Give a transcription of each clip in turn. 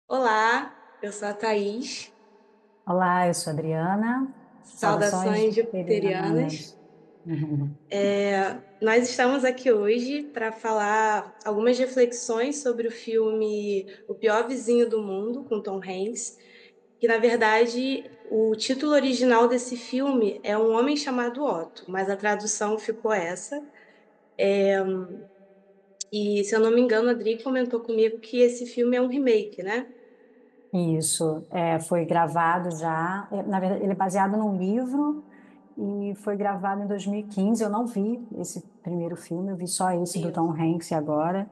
Olá, eu sou a Thaís. Olá, eu sou a Adriana. Saudações Saudações jupiterianas. jupiterianas. Uhum. Nós estamos aqui hoje para falar algumas reflexões sobre o filme O Pior Vizinho do Mundo, com Tom Hanks, que na verdade o título original desse filme é Um Homem Chamado Otto, mas a tradução ficou essa. E se eu não me engano, a Adri comentou comigo que esse filme é um remake, né? Isso, foi gravado já. Na verdade, ele é baseado num livro e foi gravado em 2015. Eu não vi esse primeiro filme, eu vi só esse do Tom Hanks agora.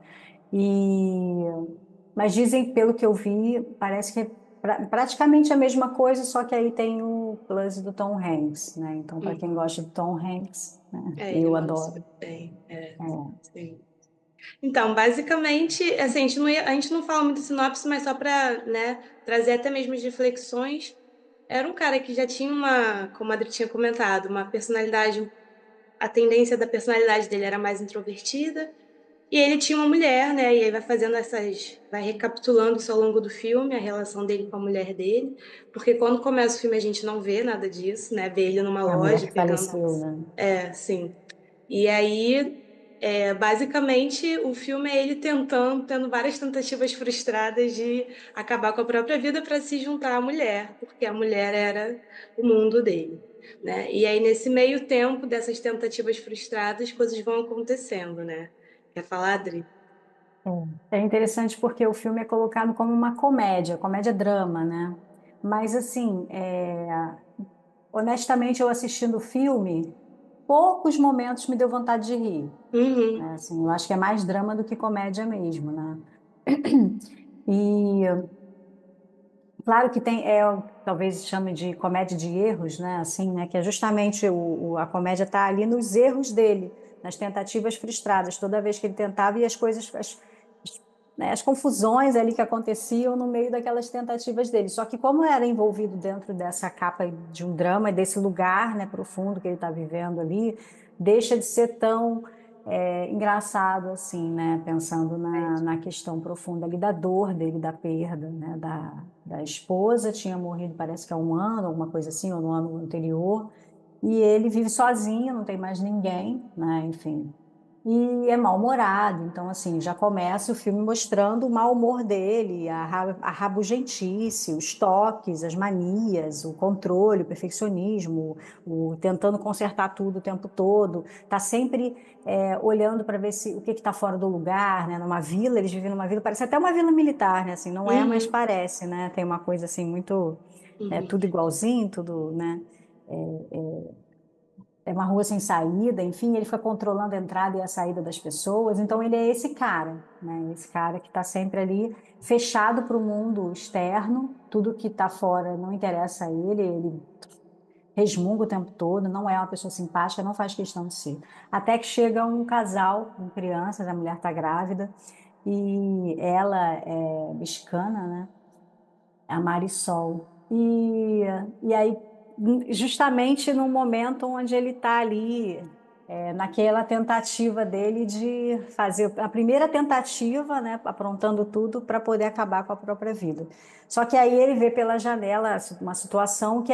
E mas dizem, pelo que eu vi, parece que é praticamente a mesma coisa, só que aí tem o plus do Tom Hanks, né? Então, para quem Uhum. gosta de Tom Hanks, né? Ele Eu manda super adoro. bem. É. Sim. Então, basicamente, assim, a gente não fala muito de sinopse, mas só para, né, trazer até mesmo as reflexões. Era um cara que já tinha uma, como a Adri tinha comentado, uma personalidade, a tendência da personalidade dele era mais introvertida, e ele tinha uma mulher, né, e aí vai fazendo vai recapitulando isso ao longo do filme, a relação dele com a mulher dele, porque quando começa o filme a gente não vê nada disso, né, vê ele numa É a mulher loja que pegando, faleceu, né? sim. E aí basicamente, o filme é ele tendo várias tentativas frustradas de acabar com a própria vida para se juntar à mulher, porque a mulher era o mundo dele, né? E aí, nesse meio tempo dessas tentativas frustradas, coisas vão acontecendo, né? Quer falar, Adri? É interessante porque o filme é colocado como uma comédia-drama, né? Mas, assim, honestamente, eu assistindo o filme, poucos momentos me deu vontade de rir, Uhum, né? Assim, eu acho que é mais drama do que comédia mesmo, né? E, claro que tem, talvez chame de comédia de erros, né? Assim, né? Que é justamente a comédia está ali nos erros dele, nas tentativas frustradas. Toda vez que ele tentava e as coisas, né, as confusões ali que aconteciam no meio daquelas tentativas dele. Só que como era envolvido dentro dessa capa de um drama, desse lugar, né, profundo que ele está vivendo ali, deixa de ser tão engraçado assim, né? Pensando na questão profunda ali da dor dele, da perda, né? Da esposa, tinha morrido parece que há um ano, alguma coisa assim, ou no ano anterior, e ele vive sozinho, não tem mais ninguém, né? Enfim, e é mal-humorado. Então, assim, já começa o filme mostrando o mau humor dele, a rabugentice, os toques, as manias, o controle, o perfeccionismo, o tentando consertar tudo o tempo todo. Tá sempre olhando para ver se o que está fora do lugar, né? Numa vila, eles vivem numa vila, parece até uma vila militar, né? Assim, não é, mas uhum, parece, né? Tem uma coisa assim muito, uhum, tudo igualzinho, tudo, né? É uma rua sem saída, enfim, ele fica controlando a entrada e a saída das pessoas. Então, ele é esse cara, né? Esse cara que está sempre ali fechado para o mundo externo, tudo que está fora não interessa a ele, ele resmunga o tempo todo, não é uma pessoa simpática, não faz questão de ser. Até que chega um casal com crianças, a mulher está grávida e ela é mexicana, né? A Marisol. E aí, justamente no momento onde ele está ali, naquela tentativa dele de fazer a primeira tentativa, né, aprontando tudo para poder acabar com a própria vida. Só que aí ele vê pela janela uma situação que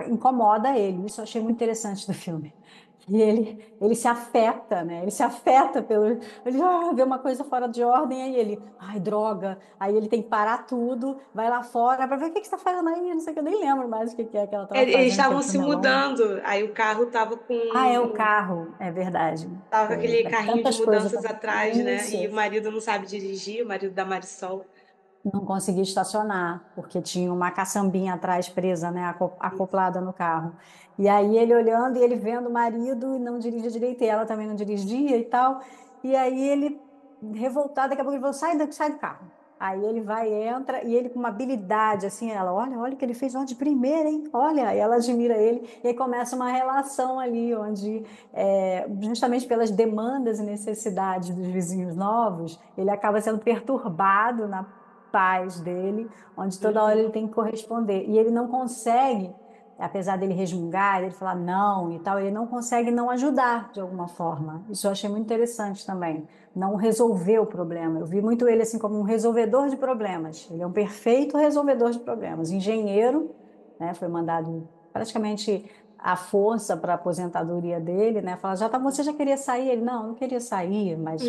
incomoda ele. Isso eu achei muito interessante do filme. E ele se afeta, né? Ele se afeta pelo. Ele vê uma coisa fora de ordem, aí ele, ai, droga. Aí ele tem que parar tudo, vai lá fora para ver o que que você está fazendo aí. Não sei o que, eu nem lembro mais o que que é que ela estava Eles fazendo, porque o estavam se filme é longo. mudando, aí o carro tava Ah, é o carro, é verdade. tava com Foi aquele carrinho de tantas coisas. mudanças atrás, né? E o Isso. marido não sabe dirigir, o marido da Marisol. Não consegui estacionar, porque tinha uma caçambinha atrás presa, né, acoplada no carro. E aí ele olhando e ele vendo o marido e não dirige direito, e ela também não dirigia e tal. E aí ele, revoltado, daqui a pouco ele falou: sai do carro. Aí ele vai, entra, e ele com uma habilidade, assim, ela, olha o que ele fez, ó, de primeira, hein? Olha, e ela admira ele, e aí começa uma relação ali, onde, justamente pelas demandas e necessidades dos vizinhos novos, ele acaba sendo perturbado na paz dele, onde toda hora ele Uhum. tem que corresponder. E ele não consegue. apesar dele resmungar, ele falar não e tal, ele não consegue não ajudar de alguma forma. Isso eu achei muito interessante também. Não resolver o problema. Eu vi muito ele assim como um resolvedor de problemas. Ele é um perfeito resolvedor de problemas. Engenheiro, né? Foi mandado praticamente à força para a aposentadoria dele, né? Fala, você já queria sair? Ele, não queria sair, mas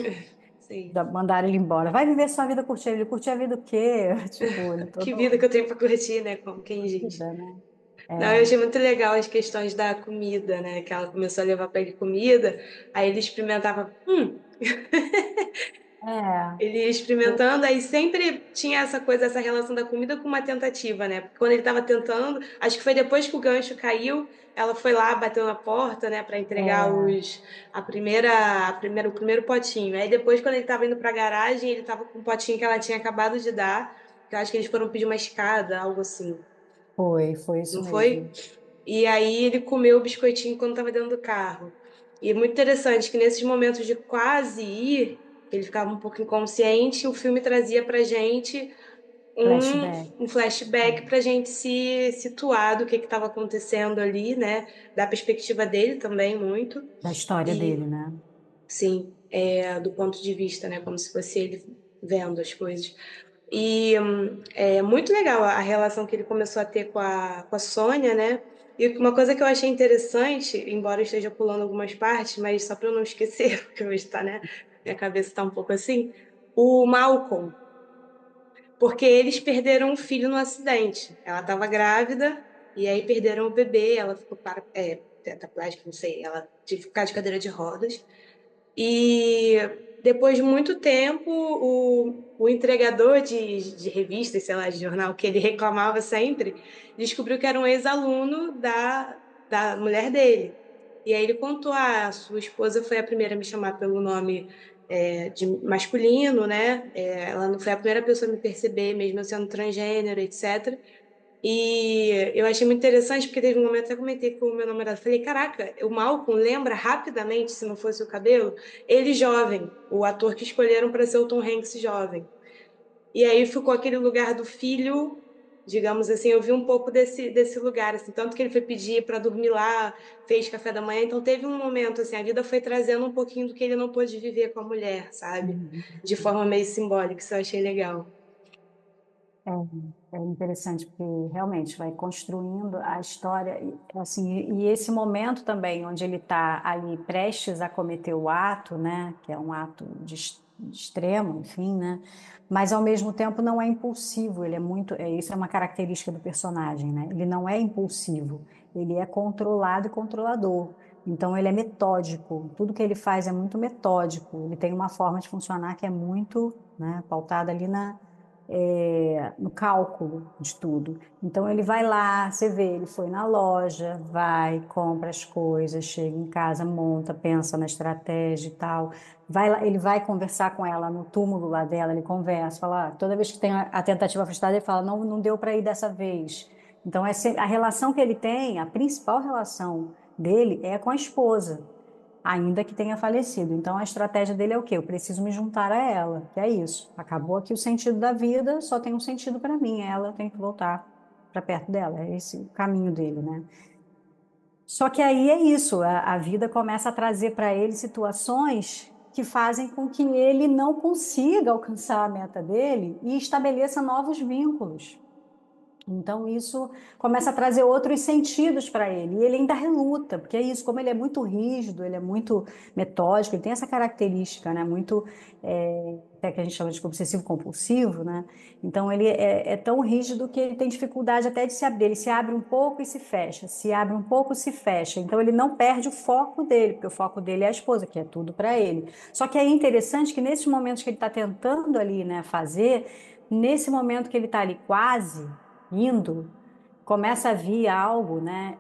Sim. já mandaram ele embora. Vai viver sua vida curtir. Ele curtir a vida o quê? Tipo, ele Que vida todo que eu tenho pra curtir, né? Como quem diz. vida, né? Não, eu É, achei muito legal as questões da comida, né? Que ela começou a levar pra ele comida, aí ele experimentava, é, ele ia experimentando, aí sempre tinha essa coisa, essa relação da comida com uma tentativa, né? Porque quando ele estava tentando, acho que foi depois que o gancho caiu, ela foi lá, bateu na porta, né, para entregar é, o primeiro potinho. Aí depois, quando ele estava indo para a garagem, ele estava com o potinho que ela tinha acabado de dar, que eu acho que eles foram pedir uma escada, algo assim, foi isso não foi? mesmo. E aí ele comeu o biscoitinho quando estava dentro do carro. E é muito interessante que nesses momentos de quase ir, que ele ficava um pouco inconsciente, o filme trazia pra gente Flashback, um flashback pra gente se situar do que estava acontecendo ali, né? Da perspectiva dele também, muito. da história E, dele, né? sim, do ponto de vista, né? Como se fosse ele vendo as coisas. E é muito legal a relação que ele começou a ter com a Sônia, né? E uma coisa que eu achei interessante, embora eu esteja pulando algumas partes, mas só para eu não esquecer, porque hoje está, né? Minha cabeça está um pouco assim. O Malcolm, porque eles perderam um filho no acidente. Ela estava grávida e aí perderam o bebê. Ela ficou tetraplégica, não sei. Ela teve que ficar de cadeira de rodas. E depois de muito tempo, o entregador de revistas, sei lá, de jornal, que ele reclamava sempre, descobriu que era um ex-aluno da mulher dele. E aí ele contou: ah, a sua esposa foi a primeira a me chamar pelo nome de masculino, né? Ela não foi a primeira pessoa a me perceber, mesmo eu sendo transgênero, etc. E eu achei muito interessante, porque teve um momento, até comentei com o meu namorado, falei, caraca, o Malcolm lembra rapidamente, se não fosse o cabelo, ele jovem, o ator que escolheram para ser o Tom Hanks jovem. E aí ficou aquele lugar do filho, digamos assim, eu vi um pouco desse lugar, assim, tanto que ele foi pedir para dormir lá, fez café da manhã, então teve um momento, assim, a vida foi trazendo um pouquinho do que ele não pôde viver com a mulher, sabe? Uhum. De forma meio simbólica, isso eu achei legal. É interessante, porque realmente vai construindo a história, e, assim, e esse momento também, onde ele está ali prestes a cometer o ato, né, que é um ato de extremo, enfim, né, mas ao mesmo tempo não é impulsivo, ele é muito, isso é uma característica do personagem, né, ele não é impulsivo, ele é controlado e controlador, então ele é metódico, tudo que ele faz é muito metódico, ele tem uma forma de funcionar que é muito, né, pautada ali no cálculo de tudo. Então ele vai lá, você vê, ele foi na loja, vai, compra as coisas, chega em casa, monta, pensa na estratégia e tal. Vai lá, ele vai conversar com ela no túmulo lá dela, ele conversa, fala, toda vez que tem a tentativa frustrada, ele fala, não, não deu para ir dessa vez. Então a relação que ele tem, a principal relação dele é com a esposa ainda que tenha falecido. Então, a estratégia dele é o quê? Eu preciso me juntar a ela, que é isso. Acabou aqui o sentido da vida, só tem um sentido para mim, ela tem que voltar para perto dela. É esse o caminho dele, né? Só que aí é isso, a vida começa a trazer para ele situações que fazem com que ele não consiga alcançar a meta dele e estabeleça novos vínculos. Então, isso começa a trazer outros sentidos para ele. E ele ainda reluta, porque é isso, como ele é muito rígido, ele é muito metódico, ele tem essa característica, né? Muito, até que a gente chama de obsessivo compulsivo, né? Então, ele é tão rígido que ele tem dificuldade até de se abrir. Ele se abre um pouco e se fecha, se abre um pouco e se fecha. Então, ele não perde o foco dele, porque o foco dele é a esposa, que é tudo para ele. Só que é interessante que nesses momentos que ele está tentando ali, né, fazer, nesse momento que ele está ali quase indo, começa a vir algo, né,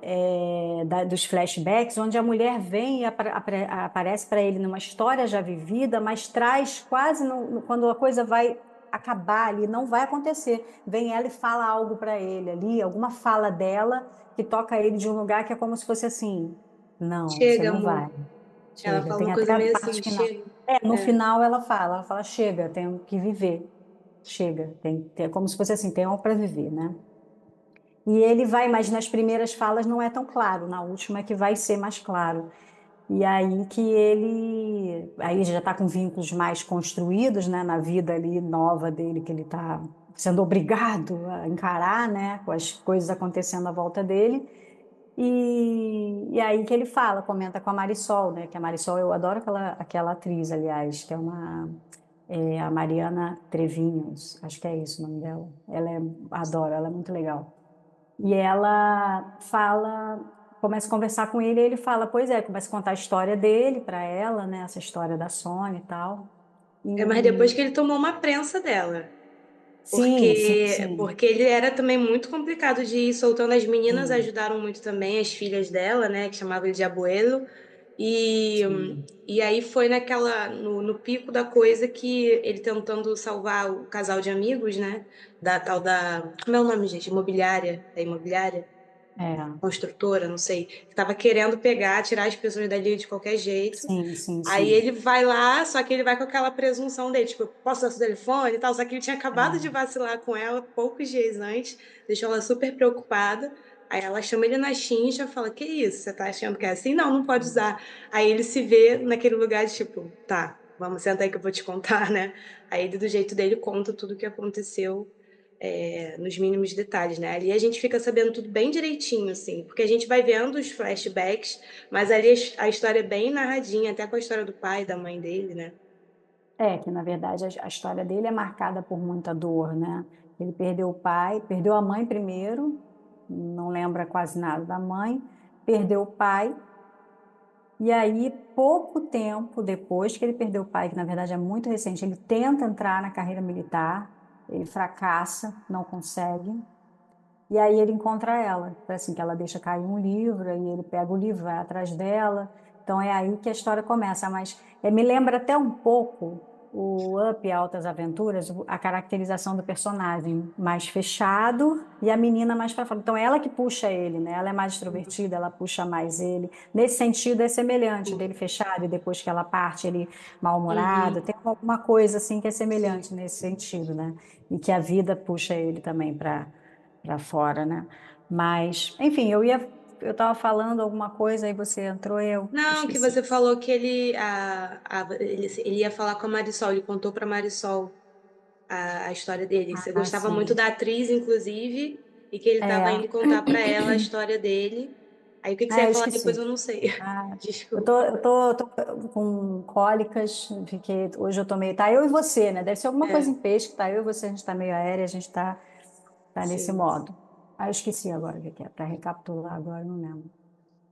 dos flashbacks, onde a mulher vem e aparece para ele numa história já vivida, mas traz quase quando a coisa vai acabar ali, não vai acontecer. Vem ela e fala algo para ele ali, alguma fala dela que toca ele de um lugar que é como se fosse assim: não, você Chega, não amor. vai. Ela Chega. fala uma Tem até coisa a meio parte assim, final. chega. No É. final ela fala, chega, tenho que viver. Chega, é como se fosse assim, tem algo para viver, né? E ele vai, mas nas primeiras falas não é tão claro, na última é que vai ser mais claro. E aí que aí já está com vínculos mais construídos, né, na vida ali nova dele, que ele está sendo obrigado a encarar, né, com as coisas acontecendo à volta dele. E aí que ele fala, comenta com a Marisol, né, que a Marisol, eu adoro aquela atriz, aliás, que é a Mariana Trevinhos, acho que é isso o nome dela. Adoro, ela é muito legal. E ela fala, começa a conversar com ele, e ele fala, pois é, começa a contar a história dele para ela, né? Essa história da Sônia e tal. É, mas depois E que ele tomou uma prensa dela. sim, sim, Porque sim, ele era também muito complicado de ir soltando. As meninas sim, ajudaram muito também, as filhas dela, né, que chamavam ele de abuelo. E, sim. e aí foi no pico da coisa que ele tentando salvar o casal de amigos, né, da tal da, como é o nome, gente? Imobiliária? É, Construtora, não sei, que estava querendo pegar, tirar as pessoas dali de qualquer jeito. sim, sim, Aí sim. ele vai lá, só que ele vai com aquela presunção dele, tipo, posso dar seu telefone e tal, só que ele tinha acabado de É, vacilar com ela poucos dias antes, deixou ela super preocupada. Aí ela chama ele na chincha e fala: Que isso? Você tá achando que é assim? Não, não pode usar. Aí ele se vê naquele lugar de tipo, tá, vamos sentar aí que eu vou te contar, né? Aí ele, do jeito dele, conta tudo o que aconteceu nos mínimos detalhes, né? Ali a gente fica sabendo tudo bem direitinho, assim, porque a gente vai vendo os flashbacks, mas ali a história é bem narradinha, até com a história do pai e da mãe dele, né? que na verdade a história dele é marcada por muita dor, né? Ele perdeu o pai, perdeu a mãe primeiro, não lembra quase nada da mãe, perdeu o pai. E aí, pouco tempo depois que ele perdeu o pai, que na verdade é muito recente, ele tenta entrar na carreira militar, ele fracassa, não consegue. E aí ele encontra ela, assim, que ela deixa cair um livro, aí ele pega o livro, vai atrás dela. Então é aí que a história começa, mas me lembra até um pouco o Up Altas Aventuras, a caracterização do personagem mais fechado e a menina mais para fora. Então é ela que puxa ele, né? Ela é mais extrovertida, ela puxa mais ele. Nesse sentido é semelhante dele fechado e depois que ela parte ele mal-humorado. Uhum, Tem alguma coisa assim que é sim. semelhante nesse sentido, né? E que a vida puxa ele também para fora, né? Mas, enfim, eu estava falando alguma coisa, aí você entrou e eu Não, que esqueci. você falou que ele ia falar com a Marisol, ele contou pra Marisol a história dele, que você Ah, gostava muito sim. da atriz, inclusive, e que ele estava É, indo contar pra ela a história dele. Aí o que que você ia eu falar depois esqueci. eu não sei. Ah, Desculpa. eu tô com cólicas, hoje eu tô meio, tá eu e você, né? Deve ser alguma coisa É, em peixe, que tá eu e você, a gente tá meio aérea, a gente tá nesse sim. modo. Eu esqueci agora o que que é, para recapitular agora, eu não lembro.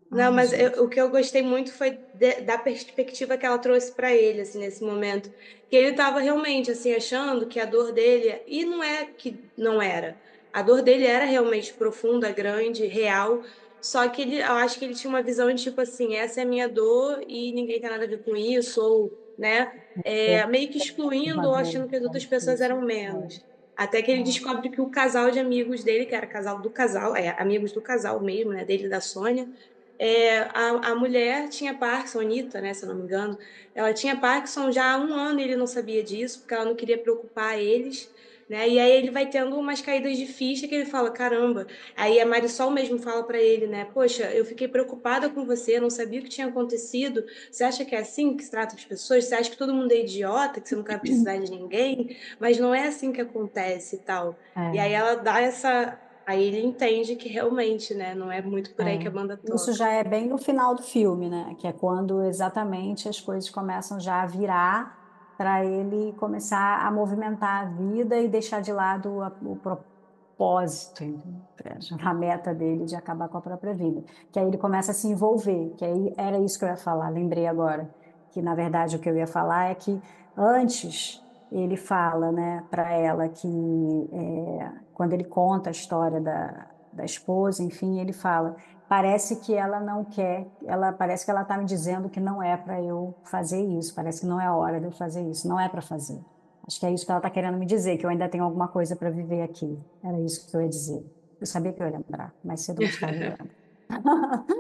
Não, Ai, mas gente. o que eu gostei muito foi da perspectiva que ela trouxe para ele, assim, nesse momento. Que ele estava realmente, assim, achando que a dor dele... E não é que não era. A dor dele era realmente profunda, grande, real. Só que eu acho que ele tinha uma visão de, tipo assim, essa é a minha dor e ninguém tem nada a ver com isso. Ou, né, meio que excluindo ou achando que as É outras pessoas difícil. eram menos. Até que ele descobre que o casal de amigos dele, que era casal do casal, amigos do casal mesmo, né, dele e da Sônia, a mulher tinha Parkinson, Anitta, né, se eu não me engano, ela tinha Parkinson já há um ano e ele não sabia disso, porque ela não queria preocupar eles, né, e aí ele vai tendo umas caídas de ficha que ele fala, caramba, aí a Marisol mesmo fala pra ele, né, poxa, eu fiquei preocupada com você, eu não sabia o que tinha acontecido, você acha que é assim que se trata as pessoas? Você acha que todo mundo é idiota, que você não quer precisar de ninguém? Mas não é assim que acontece e tal. E aí É. ela dá essa... Aí ele entende que realmente, né, não é muito por aí que a É. banda Isso toca. já é bem no final do filme, né? Que é quando exatamente as coisas começam já a virar para ele começar a movimentar a vida e deixar de lado o propósito, a meta dele de acabar com a própria vida. Que aí ele começa a se envolver, que aí era isso que eu ia falar, lembrei agora. Que na verdade o que eu ia falar é que antes ele fala, né, para ela que quando ele conta a história da esposa, enfim, ele fala. Parece que ela não quer, ela parece que ela está me dizendo que não é para eu fazer isso, parece que não é a hora de eu fazer isso, não é para fazer. Acho que é isso que ela está querendo me dizer, que eu ainda tenho alguma coisa para viver aqui. Era isso que eu ia dizer. Eu sabia que eu ia lembrar, mais cedo ou mais tarde eu lembro.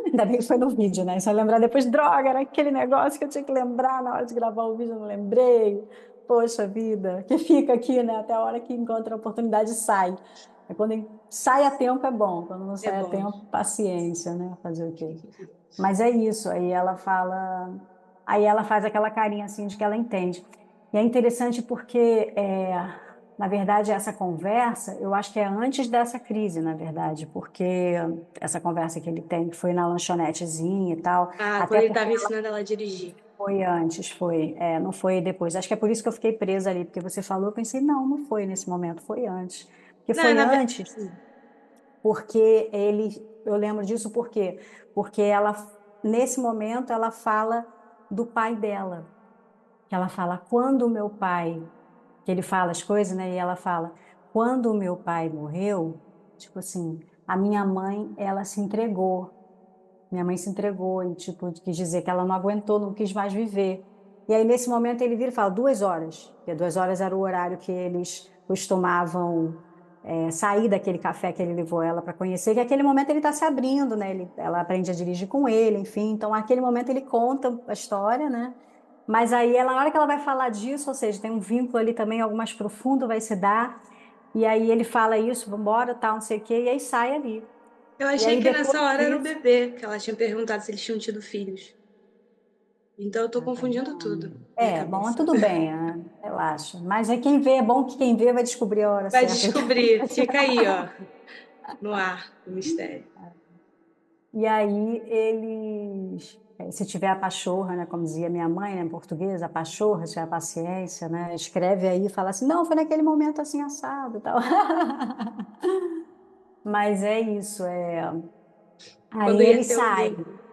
Ainda bem que foi no vídeo, né? Se eu lembrar depois, droga, era aquele negócio que eu tinha que lembrar na hora de gravar o vídeo, eu não lembrei. Poxa vida, que fica aqui, né? Até a hora que encontra a oportunidade e sai. Quando sai a tempo é bom, quando não É sai a bom. tempo, paciência, né? Fazer o quê? Mas é isso, aí ela faz aquela carinha assim de que ela entende. E é interessante porque, na verdade, essa conversa, eu acho que é antes dessa crise, na verdade, porque essa conversa que ele tem, que foi na lanchonetezinha e tal, Ah, quando até ele porque estava ensinando ela a dirigir. foi antes, não foi depois. Acho que é por isso que eu fiquei presa ali, porque você falou, eu pensei, não, não foi nesse momento, foi antes. Porque Não, foi antes, porque eu lembro disso por quê? Porque nesse momento, ela fala do pai dela, que ela fala, quando o meu pai, que ele fala as coisas, né? E ela fala, quando o meu pai morreu, tipo assim, a minha mãe, ela se entregou. Minha mãe se entregou e, tipo, quis dizer que ela não aguentou, não quis mais viver. E aí, nesse momento, ele vira e fala 2 horas, porque 2 horas era o horário que eles costumavam sair daquele café que ele levou ela para conhecer, que aquele momento ele está se abrindo, né? Ela aprende a dirigir com ele, enfim. Então, naquele momento ele conta a história, né? Mas aí, na hora que ela vai falar disso, ou seja, tem um vínculo ali também, algo mais profundo vai se dar. E aí ele fala isso, vambora, tal, não sei o quê, e aí sai ali. Eu E achei aí que depois nessa hora era o disso. bebê, que ela tinha perguntado se eles tinham tido filhos. Então eu tô Ah, tá confundindo tudo vendo? na minha Bom, cabeça. tudo bem, relaxa. Mas quem vê, é bom que quem vê vai descobrir a hora Vai certa. descobrir, fica aí, ó, no ar, o mistério. E aí se tiver a pachorra, né, como dizia minha mãe, né, em português, a pachorra, se tiver a paciência, né, escreve aí e fala assim, não, foi naquele momento assim assado, e tal. Mas é isso, aí Quando ia eles ter um saem. vínculo.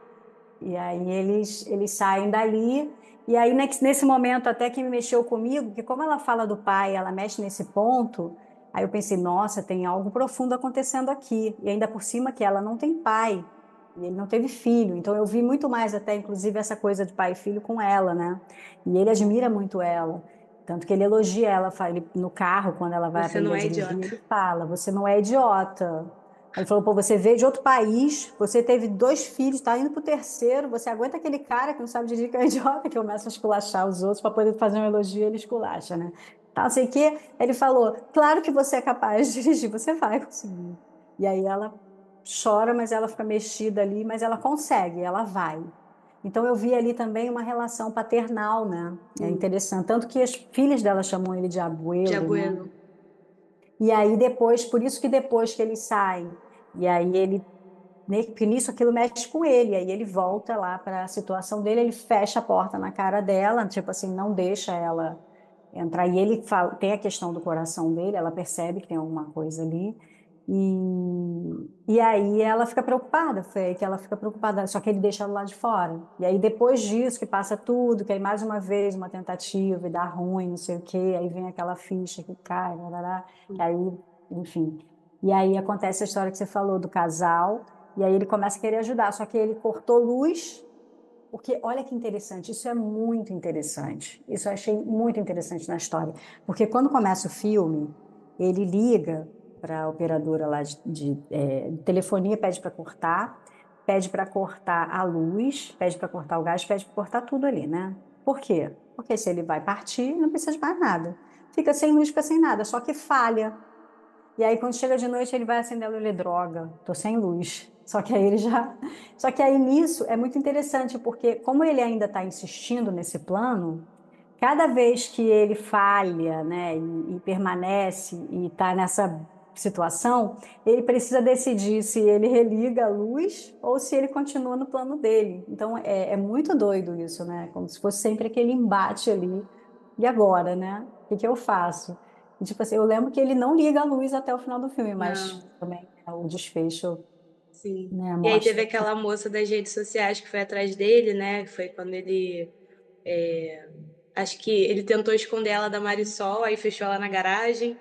E aí eles saem dali, e aí nesse momento até que me mexeu comigo, porque como ela fala do pai, ela mexe nesse ponto, aí eu pensei, nossa, tem algo profundo acontecendo aqui. E ainda por cima que ela não tem pai, e ele não teve filho. Então eu vi muito mais até, inclusive, essa coisa de pai e filho com ela, né? E ele admira muito ela. Tanto que ele elogia ela, no carro, quando ela vai Você aprender não a é dirigir, idiota. ele fala, você não é idiota. Ele falou, pô, você veio de outro país, você teve 2 filhos, tá indo pro terceiro, você aguenta aquele cara que não sabe dirigir, que é um idiota, que começa a esculachar os outros para poder fazer um elogio, ele esculacha, né? Tá, sei que ele falou, claro que você é capaz de dirigir, você vai conseguir. E aí ela chora, mas ela fica mexida ali, mas ela consegue, ela vai. Então eu vi ali também uma relação paternal, né? É Sim, interessante, tanto que as filhas dela chamam ele de de abuelo, né? abuelo. E aí depois, por isso que depois que eles saem, e aí porque nisso aquilo mexe com ele, aí ele volta lá para a situação dele, ele fecha a porta na cara dela, tipo assim, não deixa ela entrar. E ele fala, tem a questão do coração dele, ela percebe que tem alguma coisa ali, e aí ela fica preocupada, foi aí que ela fica preocupada, só que ele deixa ela lá de fora. E aí depois disso, que passa tudo, que aí mais uma vez uma tentativa e dá ruim, não sei o quê, aí vem aquela ficha que cai, larará, que aí, enfim. E aí acontece a história que você falou do casal, e aí ele começa a querer ajudar, só que ele cortou luz, porque olha que interessante, isso é muito interessante. Isso eu achei muito interessante na história, porque quando começa o filme, ele liga para a operadora lá de telefonia, pede para cortar a luz, pede para cortar o gás, pede para cortar tudo ali, né? Por quê? Porque se ele vai partir, não precisa de mais nada. Fica sem luz, fica sem nada, só que falha. E aí, quando chega de noite, ele vai acender a luz, ele, droga, tô sem luz. Só que aí ele já. Só que aí nisso é muito interessante, porque como ele ainda está insistindo nesse plano, cada vez que ele falha, né, e permanece e está nessa situação, ele precisa decidir se ele religa a luz ou se ele continua no plano dele. Então é muito doido isso, né? Como se fosse sempre aquele embate ali. E agora, né? O que que eu faço? E, tipo assim, eu lembro que ele não liga a luz até o final do filme, mas Não, também o desfecho, sim. né, E aí teve mostra. aquela moça das redes sociais que foi atrás dele, né? Foi quando ele. Acho que ele tentou esconder ela da Marisol, aí fechou ela na garagem.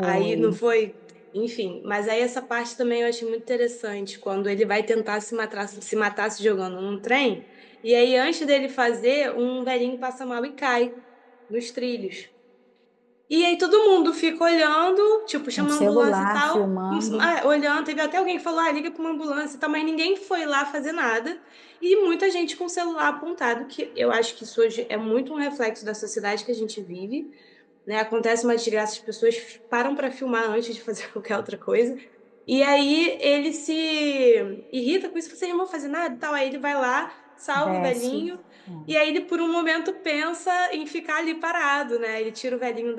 Aí não Foi. foi. Enfim, mas aí essa parte também eu achei muito interessante, quando ele vai tentar se matar se jogando num trem, e aí antes dele fazer, um velhinho passa mal e cai nos trilhos. E aí todo mundo fica olhando, tipo, Um chama a ambulância e celular tal, filmando. olhando, teve até alguém que falou, liga pra uma ambulância e tal, mas ninguém foi lá fazer nada. E muita gente com o celular apontado, que eu acho que isso hoje é muito um reflexo da sociedade que a gente vive, né? Acontece uma desgraça, as pessoas param para filmar antes de fazer qualquer outra coisa. E aí ele se irrita com isso, vocês não vão fazer nada e tal. Aí ele vai lá, salva o Desce. velhinho, e aí ele por um momento pensa em ficar ali parado, né? Ele tira o velhinho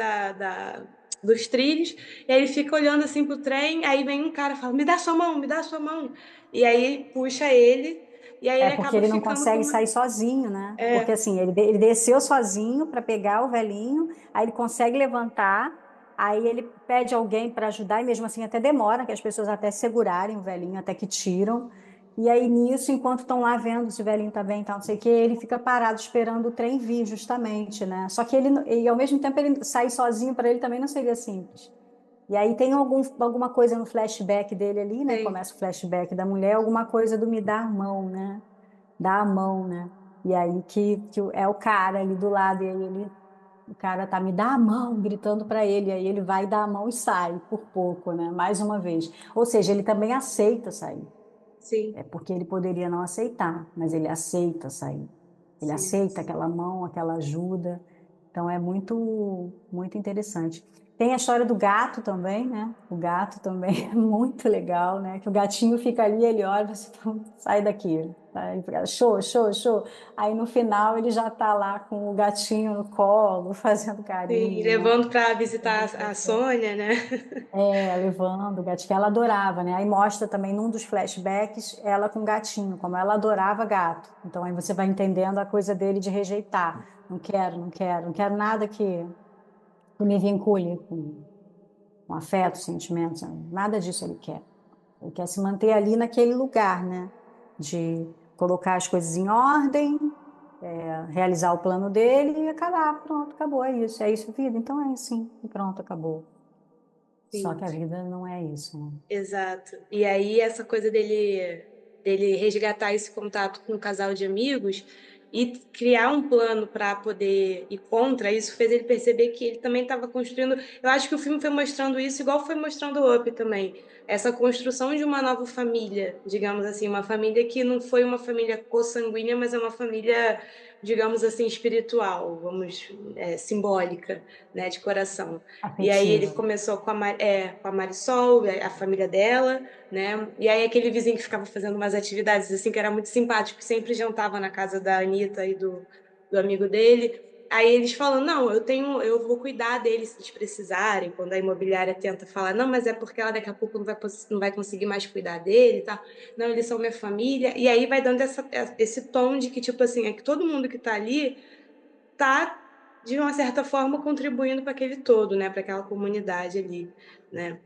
dos trilhos, e aí ele fica olhando assim pro trem, aí vem um cara e fala, me dá sua mão, me dá sua mão. E aí puxa ele, e aí É ele porque acaba ele não ficando com consegue uma. sair sozinho, né? Porque É, assim, ele desceu sozinho para pegar o velhinho, aí ele consegue levantar, aí ele pede alguém para ajudar, e mesmo assim até demora, que as pessoas até segurarem o velhinho, até que tiram. E aí nisso, enquanto estão lá vendo se o velhinho tá bem, e tal, não sei o quê, ele fica parado esperando o trem vir, justamente, né? Só que ele, e ao mesmo tempo, ele sair sozinho para ele também não seria simples. E aí tem alguma coisa no flashback dele ali, né? tem, Começa o flashback da mulher, alguma coisa do me dar a mão, né? Dar a mão, né? E aí é o cara ali do lado, e aí o cara tá me dá a mão, gritando para ele, e aí ele vai dar a mão e sai por pouco, né? Mais uma vez. Ou seja, ele também aceita sair. sim, É porque ele poderia não aceitar, mas ele aceita sair. Ele sim. aceita aquela mão, aquela ajuda. Então é muito interessante. Tem a história do gato também, né? O gato também é muito legal, né? Que o gatinho fica ali, ele olha, você sai daqui, tá? Ele fica, show, show, show. Aí no final ele já tá lá com o gatinho no colo, fazendo Sim, carinho, né? levando para visitar a Sônia, né? É, levando o gatinho, que ela adorava, né? Aí mostra também num dos flashbacks ela com o gatinho, como ela adorava gato. Então aí você vai entendendo a coisa dele de rejeitar. Não quero, não quero, não quero nada que me vincule com afeto, sentimentos, nada disso ele quer. Ele quer se manter ali naquele lugar, né? De colocar as coisas em ordem, realizar o plano dele e acabar. Pronto, acabou, é isso a vida. Então é assim, e pronto, acabou. Só Sim. que a vida não é isso, né? Exato. E aí essa coisa dele resgatar esse contato com um casal de amigos e criar um plano para poder ir contra isso fez ele perceber que ele também estava construindo. Eu acho que o filme foi mostrando isso igual foi mostrando o Up também. Essa construção de uma nova família, digamos assim, uma família que não foi uma família consanguínea, mas é uma família, digamos assim, espiritual, vamos, simbólica, né, de coração. E aí ele Afetiva. começou com a Marisol, a família dela, né? E aí aquele vizinho que ficava fazendo umas atividades assim que era muito simpático, que sempre jantava na casa da Anitta e do amigo dele. Aí eles falam, não, eu vou cuidar deles se eles precisarem. Quando a imobiliária tenta falar, não, mas é porque ela daqui a pouco não vai conseguir mais cuidar dele e tal. Não, eles são minha família. E aí vai dando esse tom de que, tipo assim, é que todo mundo que tá ali tá de uma certa forma contribuindo para aquele todo, né, para aquela comunidade ali, né?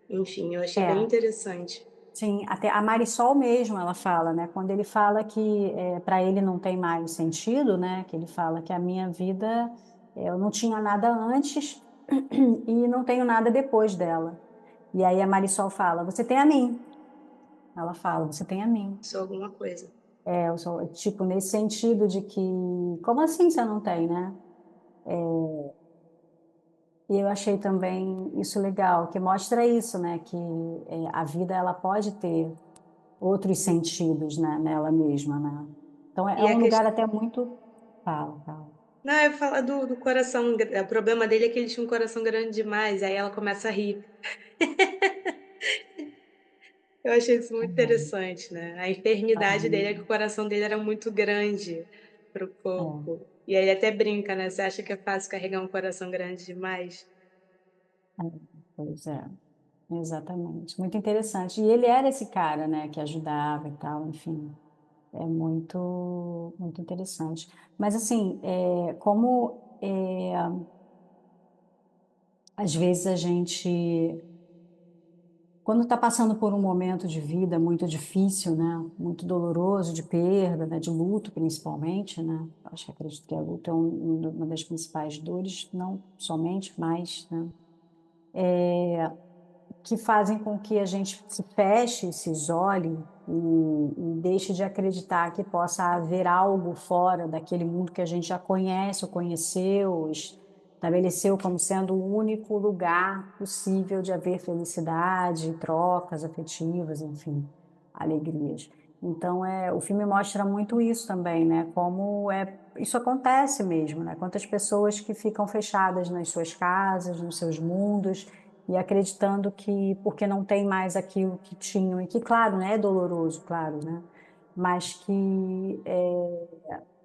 Enfim, eu achei bem É, interessante. sim, até a Marisol mesmo, ela fala, né? Quando ele fala que para ele não tem mais sentido, né? Que ele fala que a minha vida, eu não tinha nada antes e não tenho nada depois dela. E aí a Marisol fala, você tem a mim. Ela fala, você tem a mim. Só alguma coisa. Eu sou, tipo, nesse sentido de que, como assim você não tem, né? E eu achei também isso legal, que mostra isso, né? Que a vida ela pode ter outros sentidos, né, nela mesma, né? Então é E a um lugar questão. até muito. Fala, fala. Não, eu falo do coração. O problema dele é que ele tinha um coração grande demais. Aí ela começa a rir. Eu achei isso muito interessante, né? A enfermidade dele é que o coração dele era muito grande pro corpo. E aí ele até brinca, né? Você acha que é fácil carregar um coração grande demais? Pois é, exatamente. Muito interessante. E ele era esse cara, né, que ajudava e tal, enfim. É muito interessante. Mas, assim, às vezes a gente quando está passando por um momento de vida muito difícil, né, muito doloroso, de perda, né, de luto principalmente, né, acho que acredito que a luto é uma das principais dores, não somente, mas, né, que fazem com que a gente se feche, se isole e deixe de acreditar que possa haver algo fora daquele mundo que a gente já conhece ou conheceu, estabeleceu como sendo o único lugar possível de haver felicidade, trocas afetivas, enfim, alegrias. Então, o filme mostra muito isso também, né? Como isso acontece mesmo, né? Quantas pessoas que ficam fechadas nas suas casas, nos seus mundos, e acreditando que porque não tem mais aquilo que tinham, e que, claro, né, é doloroso, claro, né? Mas que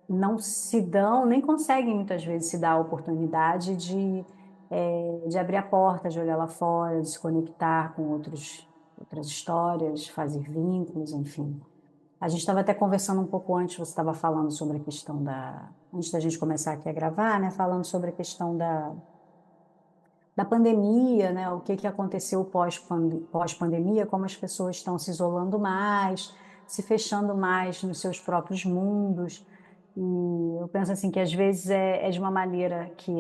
não se dão, nem conseguem muitas vezes se dar a oportunidade de abrir a porta, de olhar lá fora, de se conectar com outras histórias, fazer vínculos, enfim. A gente estava até conversando um pouco antes, você estava falando sobre a questão antes da gente começar aqui a gravar, né? Falando sobre a questão da pandemia, né? O que que aconteceu pós-pandemia, como as pessoas estão se isolando mais, se fechando mais nos seus próprios mundos. E eu penso assim que às vezes é de uma maneira que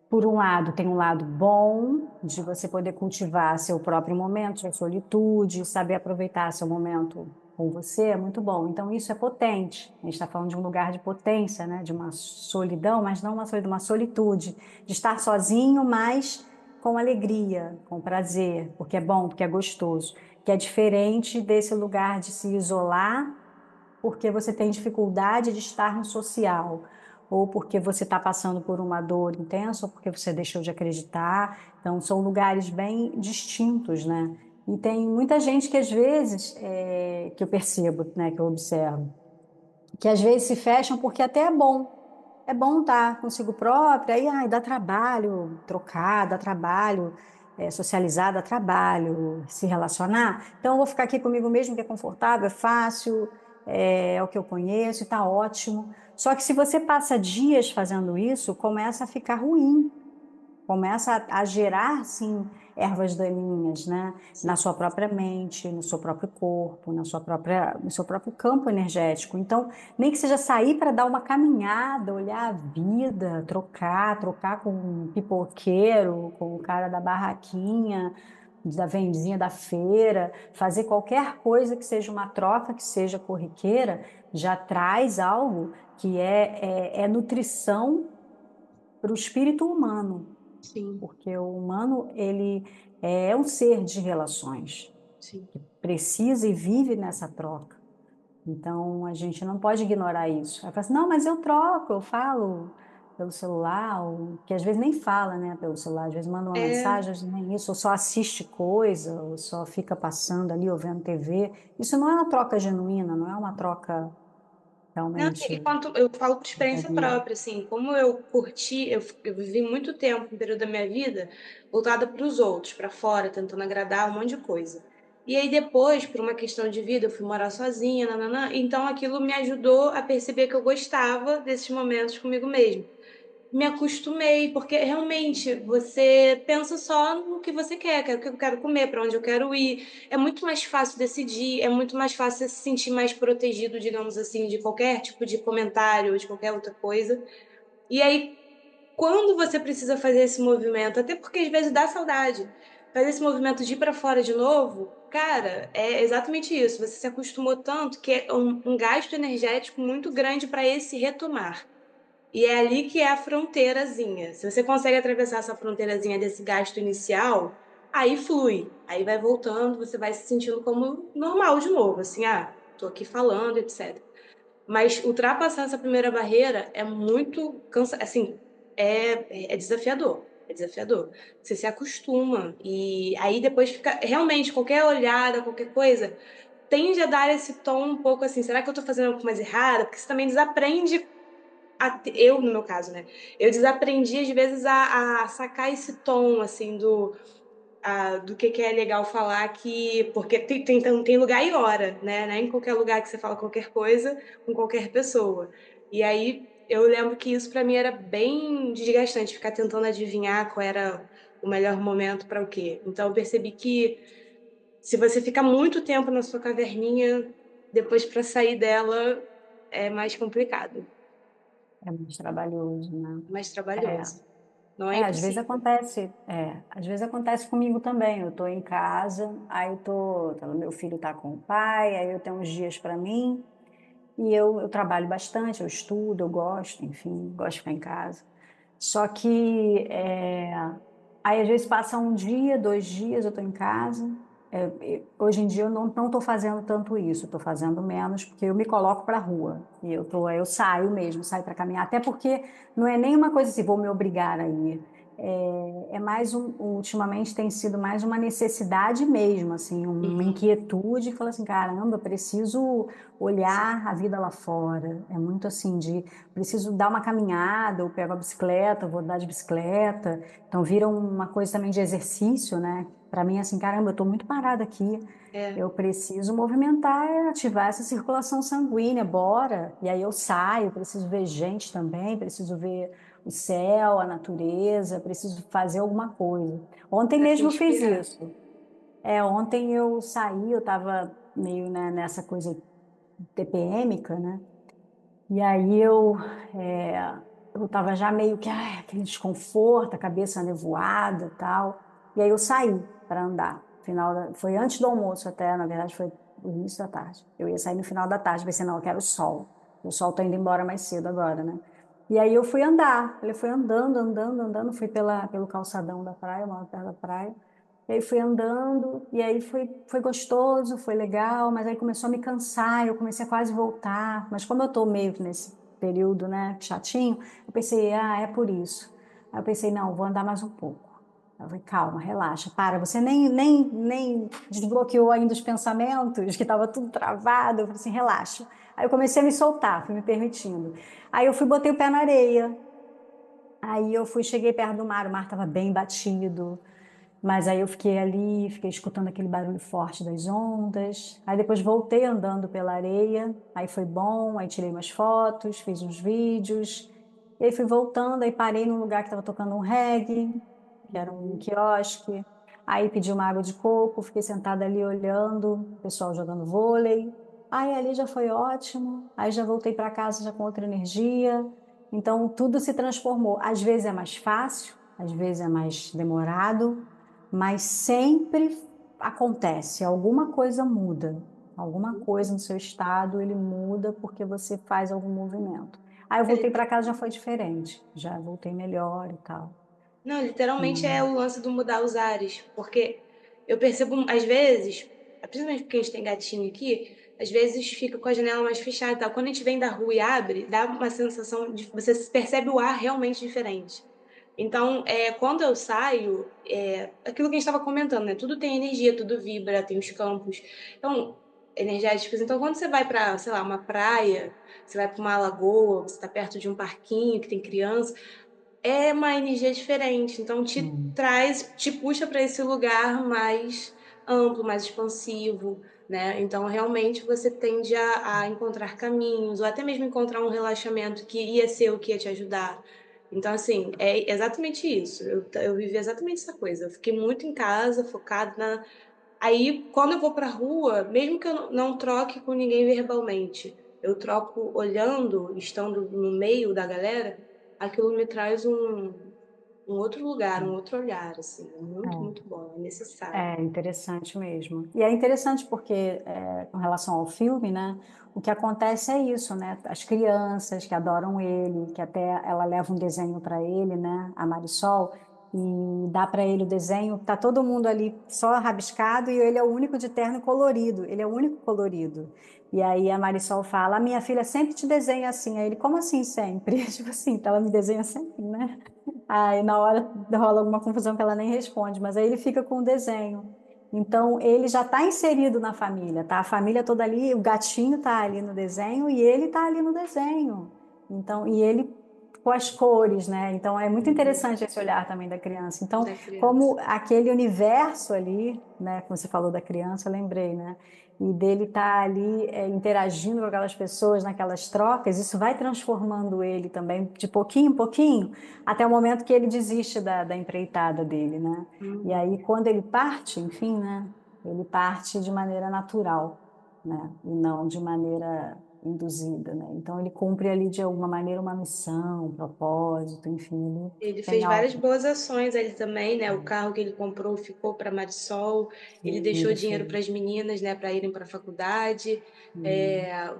por um lado, tem um lado bom de você poder cultivar seu próprio momento, sua solitude, saber aproveitar seu momento com você, é muito bom. Então, isso é potente. A gente está falando de um lugar de potência, né? De uma solidão, mas não uma solidão, uma solitude, de estar sozinho, mas com alegria, com prazer, porque é bom, porque é gostoso, que é diferente desse lugar de se isolar porque você tem dificuldade de estar no social, ou porque você está passando por uma dor intensa, ou porque você deixou de acreditar. Então, são lugares bem distintos, né? E tem muita gente que às vezes, que eu percebo, né, que eu observo, que às vezes se fecham porque até é bom. É bom estar consigo própria, aí ai, dá trabalho trocar, dá trabalho socializar, dá trabalho se relacionar. Então, eu vou ficar aqui comigo mesmo, que é confortável, é fácil, é o que eu conheço e está ótimo. Só que se você passa dias fazendo isso, começa a ficar ruim, começa a gerar, sim, ervas daninhas, né? Na Sim. sua própria mente, no seu próprio corpo, no seu próprio campo energético. Então, nem que seja sair para dar uma caminhada, olhar a vida, trocar com um pipoqueiro, com o cara da barraquinha, da vendinha da feira, fazer qualquer coisa que seja uma troca, que seja corriqueira, já traz algo que é nutrição para o espírito humano, Sim, porque o humano ele é um ser de relações, sim. que precisa e vive nessa troca. Então a gente não pode ignorar isso. Aí fala assim, não, mas eu troco, eu falo pelo celular, ou, que às vezes nem fala, né, pelo celular, às vezes manda uma É, mensagem, às vezes nem isso, ou só assiste coisa, ou só fica passando ali ou vendo TV. Isso não é uma troca genuína, não é uma troca não, realmente e quanto eu falo por experiência verdadeira. própria, assim, como eu curti, eu vivi muito tempo, um período da minha vida, voltada para os outros, para fora, tentando agradar um monte de coisa. E aí depois, por uma questão de vida, eu fui morar sozinha, nananã, então aquilo me ajudou a perceber que eu gostava desses momentos comigo mesma. Me acostumei, porque realmente você pensa só no que você quer, o que eu quero comer, para onde eu quero ir. É muito mais fácil decidir, é muito mais fácil se sentir mais protegido, digamos assim, de qualquer tipo de comentário ou de qualquer outra coisa. E aí, quando você precisa fazer esse movimento, até porque às vezes dá saudade, fazer esse movimento de ir para fora de novo, cara, é exatamente isso. Você se acostumou tanto que é um gasto energético muito grande para esse retomar. E é ali que é a fronteirazinha. Se você consegue atravessar essa fronteirazinha desse gasto inicial, aí flui. Aí vai voltando, você vai se sentindo como normal de novo, assim, ah, tô aqui falando, etc. Mas ultrapassar essa primeira barreira é muito assim, é desafiador. É desafiador. Você se acostuma e aí depois fica realmente qualquer olhada, qualquer coisa tende a dar esse tom um pouco assim, será que eu tô fazendo alguma coisa errada? Porque você também desaprende eu, no meu caso, né? Eu desaprendi, às vezes, a sacar esse tom, assim, do que é legal falar que. Porque tem lugar e hora, né? Não é em qualquer lugar que você fala qualquer coisa com qualquer pessoa. E aí eu lembro que isso para mim era bem desgastante, ficar tentando adivinhar qual era o melhor momento para o quê. Então eu percebi que se você fica muito tempo na sua caverninha, depois para sair dela é mais complicado, É mais trabalhoso, né? mais É, trabalhoso. Não é impossível. às vezes acontece comigo também. Eu estou em casa, aí meu filho está com o pai, aí eu tenho uns dias para mim e eu trabalho bastante, eu estudo, eu gosto, enfim, gosto de ficar em casa. Só que aí às vezes passa um dia, 2 dias, eu estou em casa, Hoje em dia eu não estou fazendo tanto isso, estou fazendo menos, porque eu me coloco para a rua. E eu saio mesmo, saio para caminhar, até porque não é nenhuma coisa assim, vou me obrigar a ir. É mais ultimamente tem sido mais uma necessidade mesmo, assim, uma Uhum. inquietude, fala assim, caramba, preciso olhar a vida lá fora. É muito assim de preciso dar uma caminhada, eu pego a bicicleta, vou dar de bicicleta. Então vira uma coisa também de exercício, né? Para mim, assim, caramba, eu estou muito parada aqui. É, Eu preciso movimentar, ativar essa circulação sanguínea, bora. E aí eu saio, preciso ver gente também, preciso ver o céu, a natureza, preciso fazer alguma coisa. Ontem para se mesmo eu fiz inspirar. isso. Ontem eu saí, eu estava meio, né, nessa coisa TPMica, né? E aí eu estava já meio que, ai, aquele desconforto, a cabeça nevoada e tal. E aí eu saí para andar. Foi antes do almoço até, na verdade foi o início da tarde. Eu ia sair no final da tarde, pensei, não, eu quero sol. O sol está indo embora mais cedo agora, né? E aí eu fui andar. Ele foi andando, andando, andando, fui pelo calçadão da praia, uma perto da praia. E aí fui andando, e aí foi gostoso, foi legal, mas aí começou a me cansar, eu comecei a quase voltar. Mas como eu estou meio que nesse período, né, chatinho, eu pensei, é por isso. Aí eu pensei, não, vou andar mais um pouco. Eu falei, calma, relaxa, para, você nem desbloqueou ainda os pensamentos, que estava tudo travado. Eu falei assim, relaxa. Aí eu comecei a me soltar, fui me permitindo. Aí eu fui, botei o pé na areia. Aí eu fui, cheguei perto do mar, o mar estava bem batido. Mas aí eu fiquei ali, fiquei escutando aquele barulho forte das ondas. Aí depois voltei andando pela areia. Aí foi bom, aí tirei umas fotos, fiz uns vídeos. E aí fui voltando, aí parei num lugar que estava tocando um reggae, que era um Uhum. quiosque. Aí pedi uma água de coco, fiquei sentada ali olhando, o pessoal jogando vôlei. Aí ali já foi ótimo. Aí já voltei para casa já com outra energia. Então tudo se transformou. Às vezes é mais fácil, às vezes é mais demorado, mas sempre acontece, alguma coisa muda, alguma coisa no seu estado ele muda porque você faz algum movimento. Aí eu É, voltei para casa, já foi diferente, já voltei melhor e tal. não, literalmente é Hum, o lance do mudar os ares, porque eu percebo, às vezes, principalmente porque a gente tem gatinho aqui, às vezes fica com a janela mais fechada e tal. Quando a gente vem da rua e abre, dá uma sensação de você percebe o ar realmente diferente. Então, quando eu saio, aquilo que a gente estava comentando, né? Tudo tem energia, tudo vibra, tem os campos. Então, energéticos. Então, quando você vai para, sei lá, uma praia, você vai para uma lagoa, você está perto de um parquinho que tem criança, é uma energia diferente. Então, te hum, traz, te puxa para esse lugar mais amplo, mais expansivo, né? Então, realmente, você tende a encontrar caminhos, ou até mesmo encontrar um relaxamento que ia ser o que ia te ajudar. Então, assim, é exatamente isso. Eu vivi exatamente essa coisa. Eu fiquei muito em casa, focada na. Aí, quando eu vou pra rua, mesmo que eu não troque com ninguém verbalmente, eu troco olhando, estando no meio da galera, aquilo me traz um outro lugar, um outro olhar, assim. É muito, é. muito bom, é necessário. É interessante mesmo. E é interessante porque, com relação ao filme, né, o que acontece é isso, né? As crianças que adoram ele, que até ela leva um desenho para ele, né, a Marisol, e dá para ele o desenho, tá todo mundo ali só rabiscado e ele é o único de terno colorido, ele é o único colorido. E aí a Marisol fala: "A minha filha sempre te desenha assim". Aí ele: "Como assim sempre?" Tipo assim, então ela me desenha sempre, né? Aí na hora rola alguma confusão que ela nem responde, mas aí ele fica com o desenho. Então ele já está inserido na família, tá? A família toda ali, o gatinho está ali no desenho e ele está ali no desenho. Então, e ele com as cores, né? Então é muito Uhum. interessante esse olhar também da criança. Então, Da criança. como aquele universo ali, né? Como você falou da criança, eu lembrei, né? E dele estar ali interagindo com aquelas pessoas naquelas trocas, isso vai transformando ele também de pouquinho em pouquinho até o momento que ele desiste da empreitada dele, né? E Uhum. aí, quando ele parte, enfim, né? Ele parte de maneira natural, né? E não de maneira. induzida, né? Então ele cumpre ali de alguma maneira uma missão, um propósito, enfim, ele Ele tem fez várias algo. boas ações ali também, né? O carro que ele comprou ficou para Marisol, ele Sim, deixou ele dinheiro fez. para as meninas, né, para irem para a faculdade, Sim,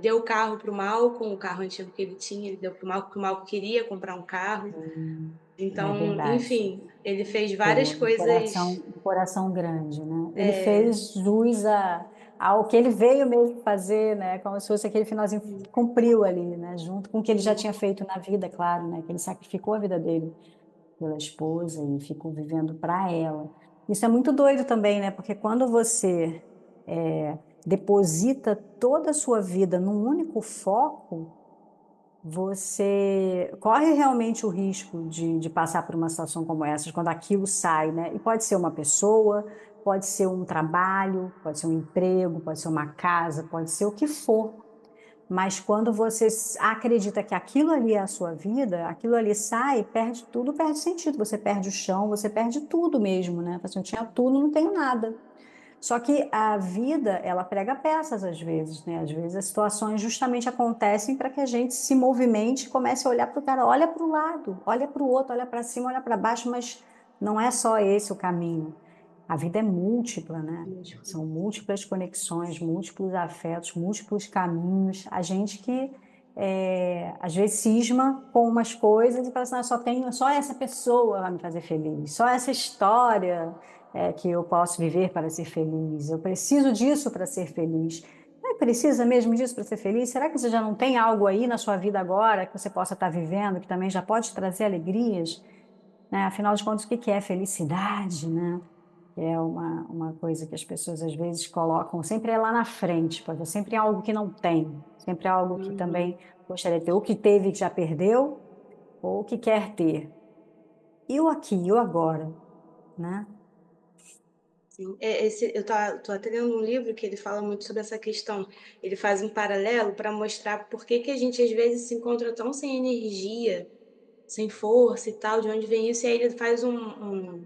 deu o carro para o Malcolm, o carro antigo que ele tinha, ele deu para o Malcolm, porque o Malcolm queria comprar um carro. sim, é Então, verdade. enfim, ele fez várias Pô, coisas. um coração grande, né? Ele é, fez jus ao que ele veio mesmo fazer, né? Como se fosse aquele finalzinho, cumpriu ali, né? Junto com o que ele já tinha feito na vida, claro, né? Que ele sacrificou a vida dele pela esposa e ficou vivendo para ela. Isso é muito doido também, né? Porque quando você deposita toda a sua vida num único foco, você corre realmente o risco de passar por uma situação como essa, quando aquilo sai, né? E pode ser uma pessoa, pode ser um trabalho, pode ser um emprego, pode ser uma casa, pode ser o que for. Mas quando você acredita que aquilo ali é a sua vida, aquilo ali sai, perde tudo, perde sentido. Você perde o chão, você perde tudo mesmo, né? Assim, eu tinha tudo, não tenho nada. Só que a vida, ela prega peças às vezes, né? Às vezes as situações justamente acontecem para que a gente se movimente e comece a olhar para o cara, olha para o lado, olha para o outro, olha para cima, olha para baixo, mas não é só esse o caminho. A vida é múltipla, né? São múltiplas conexões, múltiplos afetos, múltiplos caminhos. A gente que às vezes cisma com umas coisas e fala assim, "Ah, só tenho, só essa pessoa vai me fazer feliz, só essa história que eu posso viver para ser feliz. Eu preciso disso para ser feliz. Mas precisa mesmo disso para ser feliz? Será que você já não tem algo aí na sua vida agora que você possa estar vivendo, que também já pode te trazer alegrias? Né? Afinal de contas, o que que é felicidade, né? É uma coisa que as pessoas às vezes colocam sempre é lá na frente, porque sempre é algo que não tem, sempre é algo que Uhum. também gostaria de ter, ou que teve que já perdeu, ou que quer ter. E o aqui, e o agora, né? Sim. Tô até lendo um livro que ele fala muito sobre essa questão. Ele faz um paralelo para mostrar por que que a gente às vezes se encontra tão sem energia, sem força e tal, de onde vem isso. E aí ele faz um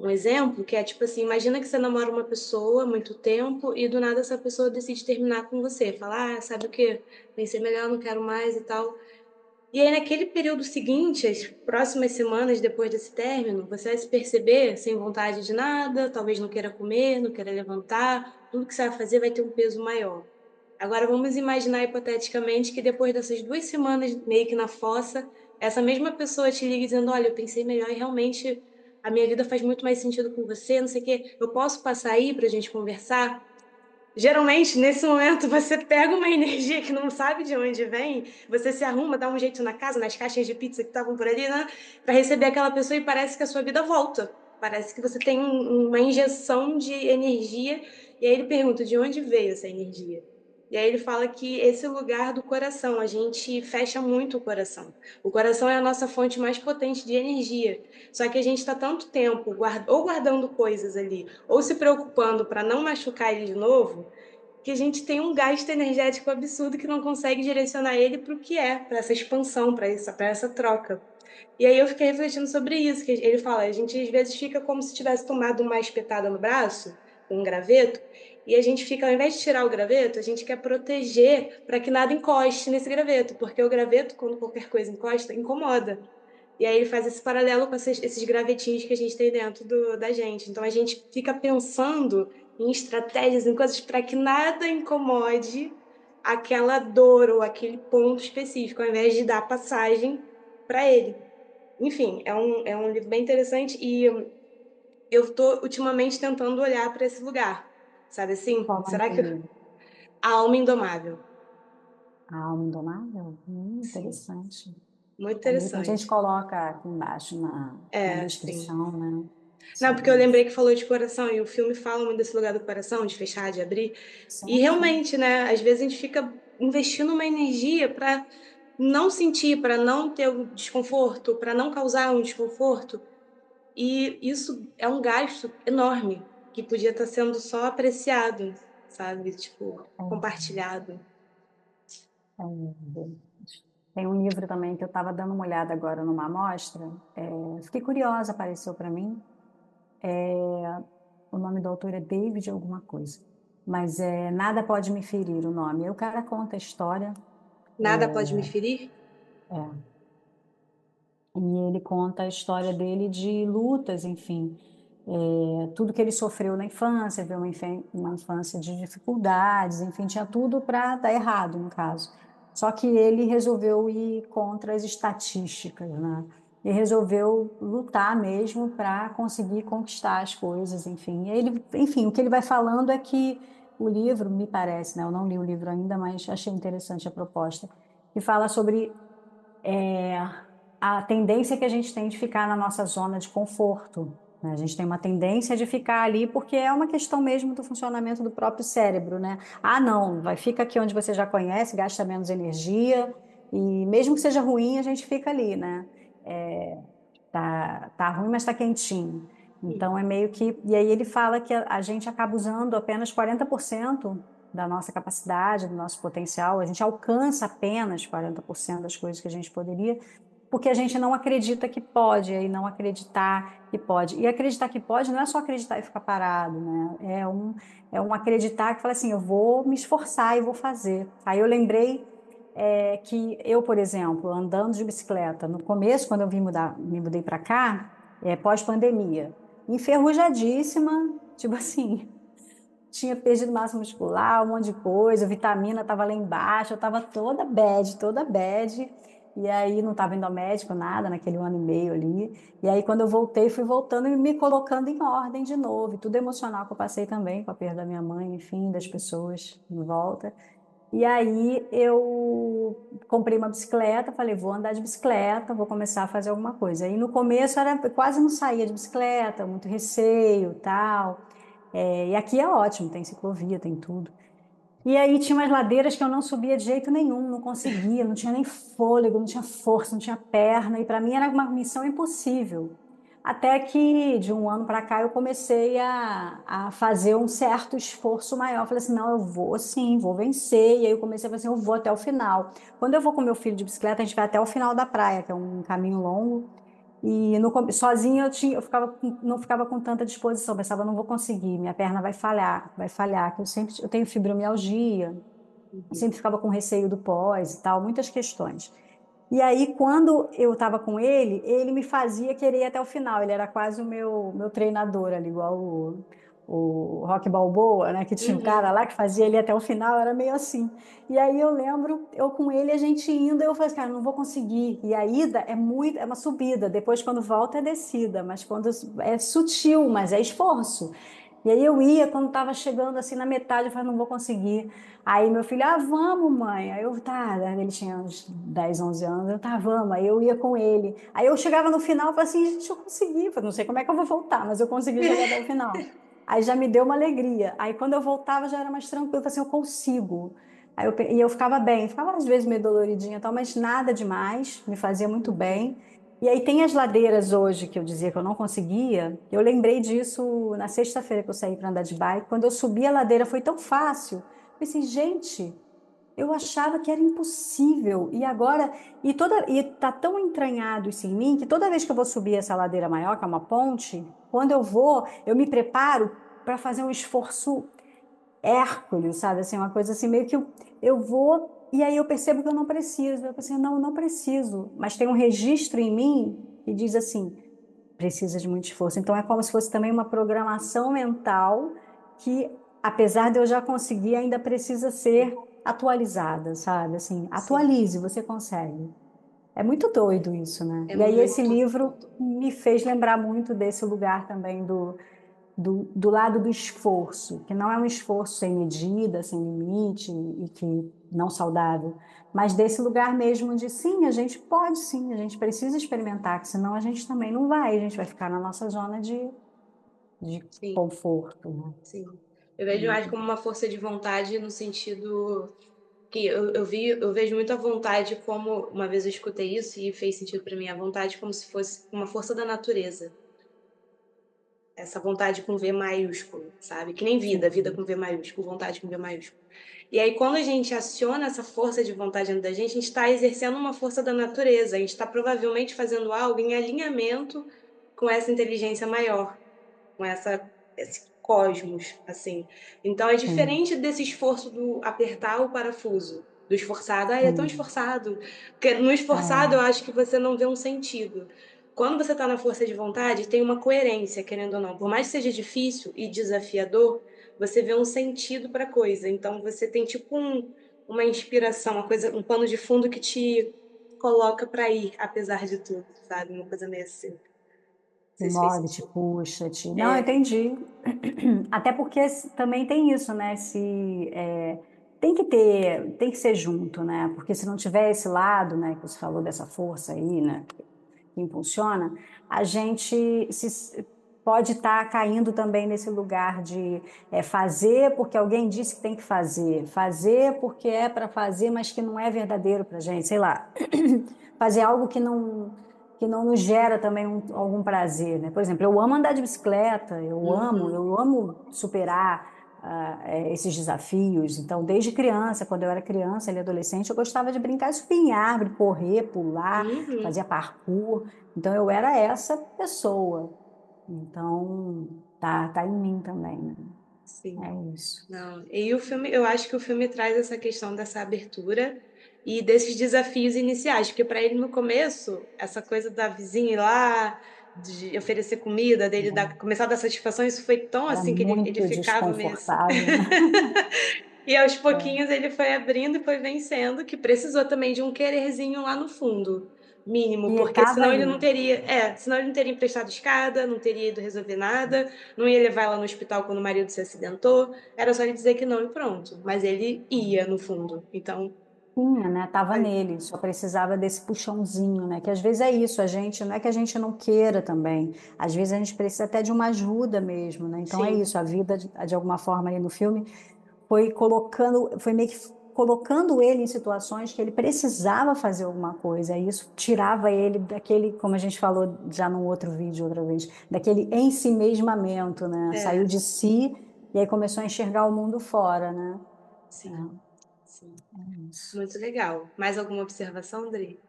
exemplo que é tipo assim: imagina que você namora uma pessoa há muito tempo e do nada essa pessoa decide terminar com você. Fala, ah, sabe o quê? Pensei melhor, não quero mais e tal. E aí, naquele período seguinte, as próximas semanas depois desse término, você vai se perceber sem vontade de nada, talvez não queira comer, não queira levantar, tudo que você vai fazer vai ter um peso maior. Agora, vamos imaginar hipoteticamente que depois dessas 2 semanas meio que na fossa, essa mesma pessoa te liga dizendo: Olha, eu pensei melhor e realmente a minha vida faz muito mais sentido com você, não sei o quê, eu posso passar aí pra gente conversar? Geralmente, nesse momento, você pega uma energia que não sabe de onde vem, você se arruma, dá um jeito na casa, nas caixinhas de pizza que estavam por ali, né? Pra receber aquela pessoa e parece que a sua vida volta. Parece que você tem uma injeção de energia. E aí ele pergunta de onde veio essa energia. E aí ele fala que esse lugar do coração, a gente fecha muito o coração. O coração é a nossa fonte mais potente de energia. Só que a gente está tanto tempo ou guardando coisas ali, ou se preocupando para não machucar ele de novo, que a gente tem um gasto energético absurdo que não consegue direcionar ele para o que é, para essa expansão, para essa troca. E aí eu fiquei refletindo sobre isso, que ele fala, a gente às vezes fica como se tivesse tomado uma espetada no braço, com um graveto, e a gente fica, ao invés de tirar o graveto, a gente quer proteger para que nada encoste nesse graveto, porque o graveto, quando qualquer coisa encosta, incomoda. E aí ele faz esse paralelo com esses gravetinhos que a gente tem dentro da gente. Então a gente fica pensando em estratégias, em coisas para que nada incomode aquela dor ou aquele ponto específico, ao invés de dar passagem para ele. Enfim, é um livro bem interessante e eu estou ultimamente tentando olhar para esse lugar, sabe assim? Qual o nome Será do que livro? a alma indomável? A alma indomável? Sim, Interessante. muito Aí, de repente, a gente interessante. coloca aqui embaixo na Sim. descrição, né? Não, porque Sobre eu lembrei isso. que falou de coração e o filme fala muito desse lugar do coração, de fechar, de abrir. E Sim, sim. realmente, né, às vezes a gente fica investindo uma energia para não sentir, para não ter o desconforto, para não causar um desconforto. E isso é um gasto enorme que podia estar sendo só apreciado, sabe? Tipo, compartilhado. É, tem um livro também que eu estava dando uma olhada agora numa amostra. Fiquei curiosa, apareceu para mim. O nome do autor é David alguma coisa. mas é Nada Pode Me Ferir o nome. Aí o cara conta a história, Nada pode me ferir? é, e ele conta a história dele de lutas, enfim, tudo que ele sofreu na infância, viu uma infância de dificuldades, enfim, tinha tudo para dar errado, no caso. Só que ele resolveu ir contra as estatísticas, né? E resolveu lutar mesmo para conseguir conquistar as coisas, enfim. E ele, enfim, o que ele vai falando é que o livro, me parece, né? Eu não li o livro ainda, mas achei interessante a proposta, que fala sobre a tendência que a gente tem de ficar na nossa zona de conforto, né? A gente tem uma tendência de ficar ali porque é uma questão mesmo do funcionamento do próprio cérebro, né? Ah, não, vai fica aqui onde você já conhece, gasta menos energia e mesmo que seja ruim, a gente fica ali, né? Tá ruim, mas tá quentinho. Então é meio que. E aí ele fala que a gente acaba usando apenas 40% da nossa capacidade, do nosso potencial, a gente alcança apenas 40% das coisas que a gente poderia, porque a gente não acredita que pode, e não acreditar que pode. E acreditar que pode não é só acreditar e ficar parado, né? É um acreditar que fala assim, eu vou me esforçar e vou fazer. Aí eu lembrei que eu, por exemplo, andando de bicicleta, no começo, quando eu me mudei para cá, pós-pandemia, enferrujadíssima, tipo assim, tinha perdido massa muscular, um monte de coisa, vitamina estava lá embaixo, eu estava toda bad. E aí não estava indo ao médico, nada, naquele 1 ano e meio ali. E aí quando eu voltei, fui voltando e me colocando em ordem de novo. E tudo emocional que eu passei também com a perda da minha mãe, enfim, das pessoas em volta. E aí eu comprei uma bicicleta, falei, vou andar de bicicleta, vou começar a fazer alguma coisa. E no começo era quase não saía de bicicleta, muito receio, tal. E aqui é ótimo, tem ciclovia, tem tudo. E aí tinha umas ladeiras que eu não subia de jeito nenhum, não conseguia, não tinha nem fôlego, não tinha força, não tinha perna, e para mim era uma missão impossível. Até que de 1 ano para cá eu comecei a fazer um certo esforço maior. Eu falei assim: não, eu vou sim, vou vencer. E aí eu comecei a fazer assim: eu vou até o final. Quando eu vou com meu filho de bicicleta, a gente vai até o final da praia, que é um caminho longo. E sozinha eu ficava, não ficava com tanta disposição, pensava, não vou conseguir, minha perna vai falhar, que eu tenho fibromialgia, eu Uhum. sempre ficava com receio do pós e tal, muitas questões. E aí, quando eu estava com ele me fazia querer ir até o final. Ele era quase o meu treinador ali, igual o Rock Balboa, né? Que tinha um cara Uhum. lá que fazia ele até o final, era meio assim. E aí eu lembro, eu com ele, a gente indo, eu falei, cara, não vou conseguir. E a ida é uma subida, depois quando volta é descida, mas quando é sutil, mas é esforço. E aí eu ia, quando estava chegando assim na metade, eu falei, não vou conseguir. Aí meu filho, vamos, mãe. Aí eu, tá, ele tinha uns 10, 11 anos, eu, tá, vamos. Aí eu ia com ele. Aí eu chegava no final, eu falei assim, gente, eu consegui. Eu falei, não sei como é que eu vou voltar, mas eu consegui chegar até o final. Aí já me deu uma alegria. Aí quando eu voltava já era mais tranquilo, eu falei assim, eu consigo. E eu ficava bem, ficava às vezes meio doloridinha e tal, mas nada demais, me fazia muito Uhum. bem. E aí tem as ladeiras hoje que eu dizia que eu não conseguia. Eu lembrei disso na sexta-feira que eu saí para andar de bike. Quando eu subi a ladeira foi tão fácil. Eu pensei, gente, eu achava que era impossível. E agora, e tá tão entranhado isso em mim que toda vez que eu vou subir essa ladeira maior, que é uma ponte, quando eu vou, eu me preparo para fazer um esforço Hércules, sabe? Assim, uma coisa assim, meio que eu vou e aí eu percebo que eu não preciso. Eu pensei, não, eu não preciso. Mas tem um registro em mim que diz assim, precisa de muito esforço. Então é como se fosse também uma programação mental que, apesar de eu já conseguir, ainda precisa ser atualizada, sabe? Assim, Sim, atualize, você consegue. É muito doido isso, né? é E aí esse muito. livro me fez lembrar muito desse lugar também do lado do esforço, que não é um esforço sem medida, sem limite e que não saudável, mas desse lugar mesmo de sim, a gente pode sim, a gente precisa experimentar, que senão a gente também não vai, a gente vai ficar na nossa zona de Sim, conforto, né? sim. Eu vejo mais como uma força de vontade no sentido que eu vejo muito a vontade como, uma vez eu escutei isso e fez sentido para mim, a vontade como se fosse uma força da natureza. Essa vontade com V maiúsculo, sabe? Que nem vida, vida Sim, com V maiúsculo, vontade com V maiúsculo. E aí, quando a gente aciona essa força de vontade dentro da gente está exercendo uma força da natureza. A gente está provavelmente fazendo algo em alinhamento com essa inteligência maior, com essa. esse cosmos, assim. Então é sim, diferente desse esforço do apertar o parafuso, do esforçado. Ah, é tão sim. esforçado. Porque no esforçado eu É, acho que você não vê um sentido. Quando você está na força de vontade, tem uma coerência, querendo ou não. Por mais que seja difícil e desafiador, você vê um sentido para a coisa. Então você tem tipo uma inspiração, uma coisa, um pano de fundo que te coloca para ir, apesar de tudo, sabe? Uma coisa meio assim. Não te sei se fez move, te sentido. puxa, te... Não, eu É. entendi. Até porque também tem isso, né? Tem que ter, tem que ser junto, né? Porque se não tiver esse lado, né, que você falou dessa força aí, né, que impulsiona, a gente pode estar caindo também nesse lugar de fazer porque alguém disse que tem que fazer, fazer porque é para fazer, mas que não é verdadeiro para a gente, sei lá, fazer algo que não nos gera também algum prazer, né? Por exemplo, eu amo andar de bicicleta, Uhum. eu amo superar esses desafios. Então, desde criança, quando eu era criança e adolescente, eu gostava de brincar de subir em árvore, correr, pular, Uhum. fazia parkour. Então, eu era essa pessoa. Então, tá em mim também, né? Sim. É isso. Não. E o filme, eu acho que o filme traz essa questão dessa abertura e desses desafios iniciais, porque para ele no começo, essa coisa da vizinha ir lá, de oferecer comida, dele dar, começar a dar satisfação, isso foi tão Era assim que ele muito ficava meio assim. desconfortável, né? E aos É. pouquinhos ele foi abrindo e foi vencendo, que precisou também de um quererzinho lá no fundo, mínimo, E porque estava senão ele ali. não teria, senão ele não teria emprestado escada, não teria ido resolver nada, não ia levar ela no hospital quando o marido se acidentou, era só ele dizer que não e pronto. Mas ele ia no fundo. Então, Tinha, né? Tava olha, nele, só precisava desse puxãozinho, né? Que às vezes é isso, a gente, não é que a gente não queira também, às vezes a gente precisa até de uma ajuda mesmo, né? Então é sim, isso, a vida, de alguma forma ali no filme, foi meio que colocando ele em situações que ele precisava fazer alguma coisa, e isso tirava ele daquele, como a gente falou já num outro vídeo outra vez, daquele ensimesmamento, né? Saiu é, de si e aí começou a enxergar o mundo fora, né? sim, sim. É isso. Muito legal. Mais alguma observação, Andrei?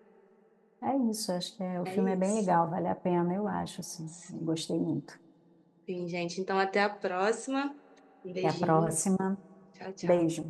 É isso, acho que o É filme é bem isso. legal, vale a pena, eu acho, assim. Eu Sim. gostei muito. Sim, gente. Então, até a próxima. Um Até a beijinho. próxima. Tchau, tchau. Beijo.